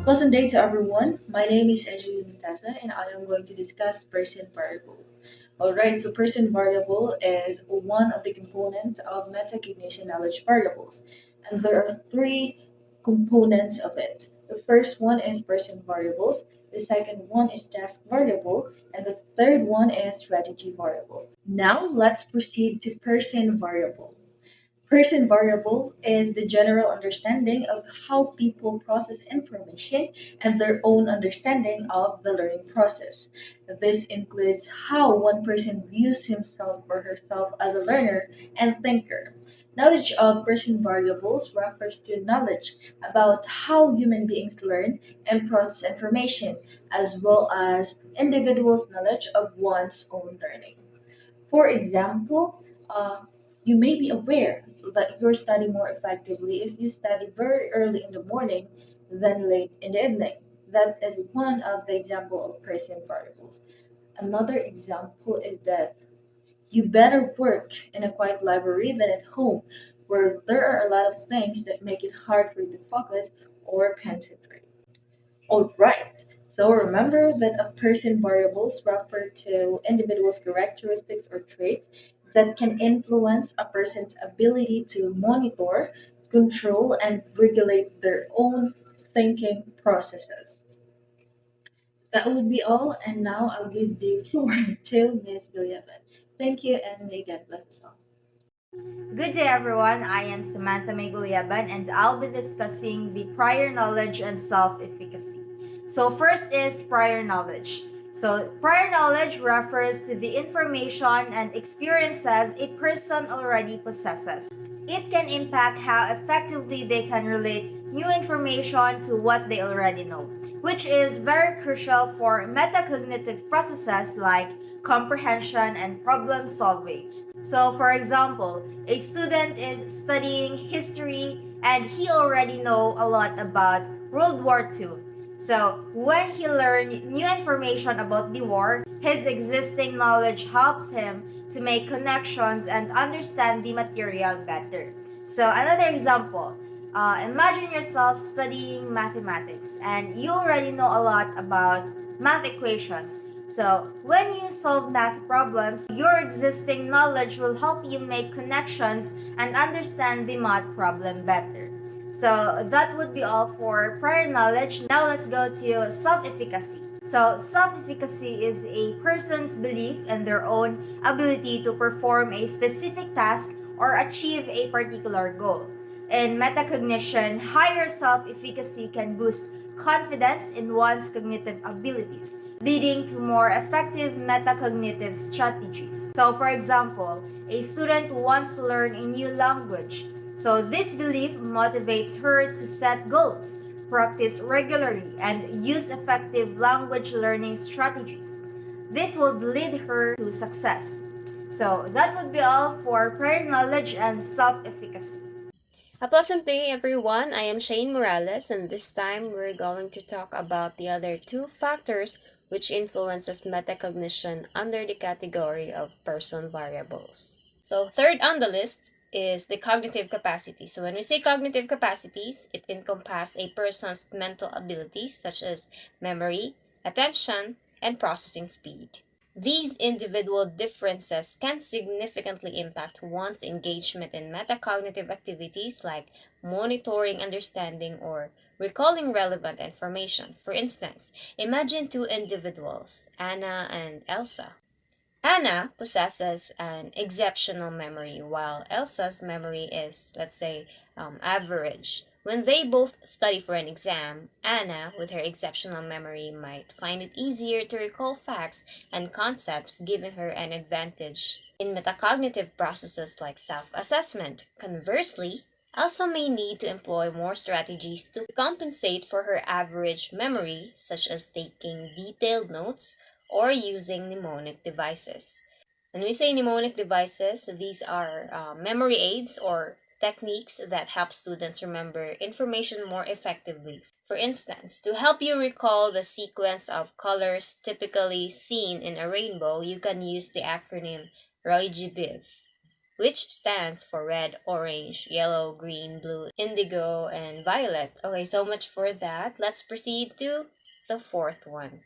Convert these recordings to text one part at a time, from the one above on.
Pleasant day to everyone. My name is Angeline Montasa and I am going to discuss person variable. Alright, so person variable is one of the components of metacognition knowledge variables. And there are three components of it. The first one is person variables, the second one is task variable, and the third one is strategy variable. Now let's proceed to person variable. Person variable is the general understanding of how people process information and their own understanding of the learning process. This includes how one person views himself or herself as a learner and thinker. Knowledge of person variables refers to knowledge about how human beings learn and process information, as well as individuals' knowledge of one's own learning. For example, you may be aware that you'll study more effectively if you study very early in the morning than late in the evening. That is one of the example of person variables. Another example is that you better work in a quiet library than at home, where there are a lot of things that make it hard for you to focus or concentrate. All right. So remember that a person variables refer to individuals' characteristics or traits that can influence a person's ability to monitor, control, and regulate their own thinking processes. That would be all, and now I'll give the floor to Ms. Gilliaman. Thank you, and may God bless us all. Good day, everyone. I am Samantha Meguliaban, and I'll be discussing the prior knowledge and self efficacy. So, first is prior knowledge. So, prior knowledge refers to the information and experiences a person already possesses. It can impact how effectively they can relate new information to what they already know, which is very crucial for metacognitive processes like comprehension and problem solving. So, for example, a student is studying history and he already know a lot about World War II. So, when he learned new information about the war, his existing knowledge helps him to make connections and understand the material better. So, another example, imagine yourself studying mathematics and you already know a lot about math equations. So, when you solve math problems, your existing knowledge will help you make connections and understand the math problem better. So, that would be all for prior knowledge. Now, let's go to self efficacy. So, self efficacy is a person's belief in their own ability to perform a specific task or achieve a particular goal. In metacognition, higher self efficacy can boost confidence in one's cognitive abilities, leading to more effective metacognitive strategies. So, for example, a student wants to learn a new language. So, this belief motivates her to set goals, practice regularly, and use effective language learning strategies. This will lead her to success. So, that would be all for prior knowledge and self efficacy. A pleasant day, everyone. I am Shane Morales, and this time we're going to talk about the other two factors which influences metacognition under the category of person variables. So, third on the list is the cognitive capacity. So, when we say cognitive capacities, it encompasses a person's mental abilities such as memory, attention, and processing speed. These individual differences can significantly impact one's engagement in metacognitive activities like monitoring, understanding, or recalling relevant information. For instance, imagine two individuals, Anna and Elsa. Anna possesses an exceptional memory, while Elsa's memory is, let's say, average. When they both study for an exam, Anna, with her exceptional memory, might find it easier to recall facts and concepts, giving her an advantage in metacognitive processes like self assessment. Conversely, Elsa may need to employ more strategies to compensate for her average memory, such as taking detailed notes or using mnemonic devices. When we say mnemonic devices, these are memory aids or techniques that help students remember information more effectively. For instance, to help you recall the sequence of colors typically seen in a rainbow, you can use the acronym ROIGBIV. which stands for red, orange, yellow, green, blue, indigo, and violet. Okay, so much for that. Let's proceed to the fourth one,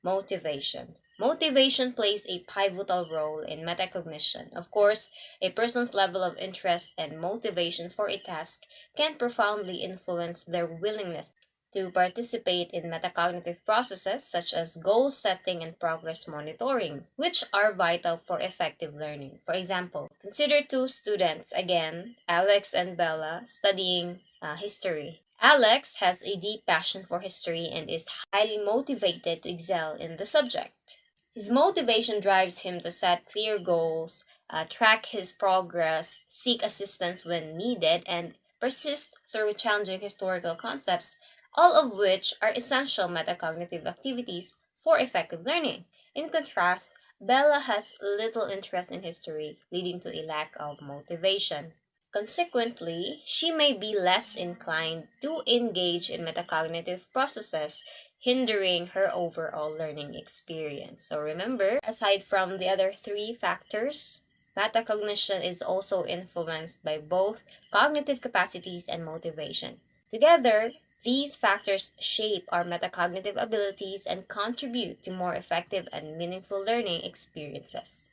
motivation. Motivation plays a pivotal role in metacognition. Of course, a person's level of interest and motivation for a task can profoundly influence their willingness to participate in metacognitive processes such as goal setting and progress monitoring, which are vital for effective learning. For example, consider two students, again, Alex and Bella, studying history. Alex has a deep passion for history and is highly motivated to excel in the subject. His motivation drives him to set clear goals, track his progress, seek assistance when needed, and persist through challenging historical concepts, all of which are essential metacognitive activities for effective learning. In contrast, Bella has little interest in history, leading to a lack of motivation. Consequently, she may be less inclined to engage in metacognitive processes, hindering her overall learning experience. So remember, aside from the other three factors, metacognition is also influenced by both cognitive capacities and motivation. Together, these factors shape our metacognitive abilities and contribute to more effective and meaningful learning experiences.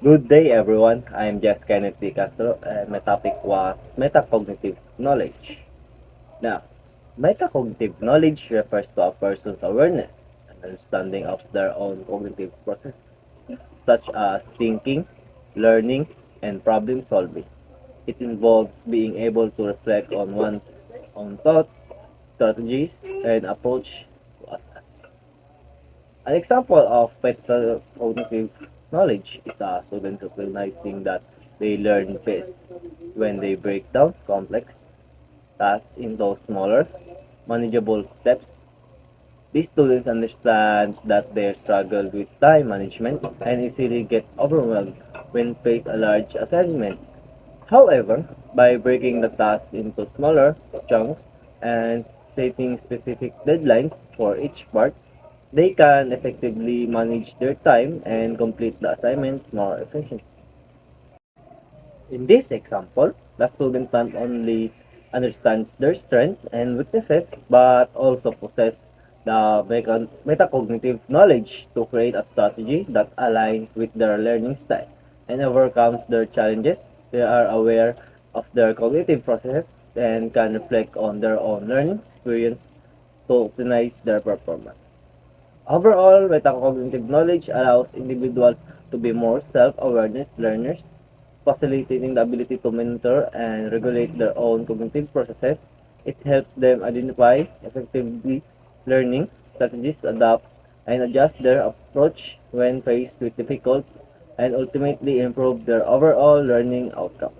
Good day, everyone. I'm Jess Kenneth D. Castro, and my topic was metacognitive knowledge. Now, metacognitive knowledge refers to a person's awareness and understanding of their own cognitive process, such as thinking, learning, and problem solving. It involves being able to reflect on one's own thoughts, strategies, and approach to a task. An example of metacognitive knowledge is a student recognizing that they learn best when they break down complex tasks into smaller, manageable steps. These students understand that they struggle with time management and easily get overwhelmed when faced a large assignment. However, by breaking the task into smaller chunks and setting specific deadlines for each part, they can effectively manage their time and complete the assignment more efficiently. In this example, the student not only understands their strengths and weaknesses but also possess the metacognitive knowledge to create a strategy that aligns with their learning style and overcomes their challenges. They are aware of their cognitive processes and can reflect on their own learning experience to optimize their performance. Overall, metacognitive knowledge allows individuals to be more self-awareness learners, facilitating the ability to monitor and regulate their own cognitive processes. It helps them identify effectively learning strategies, adapt and adjust their approach when faced with difficulties, and ultimately improve their overall learning outcome.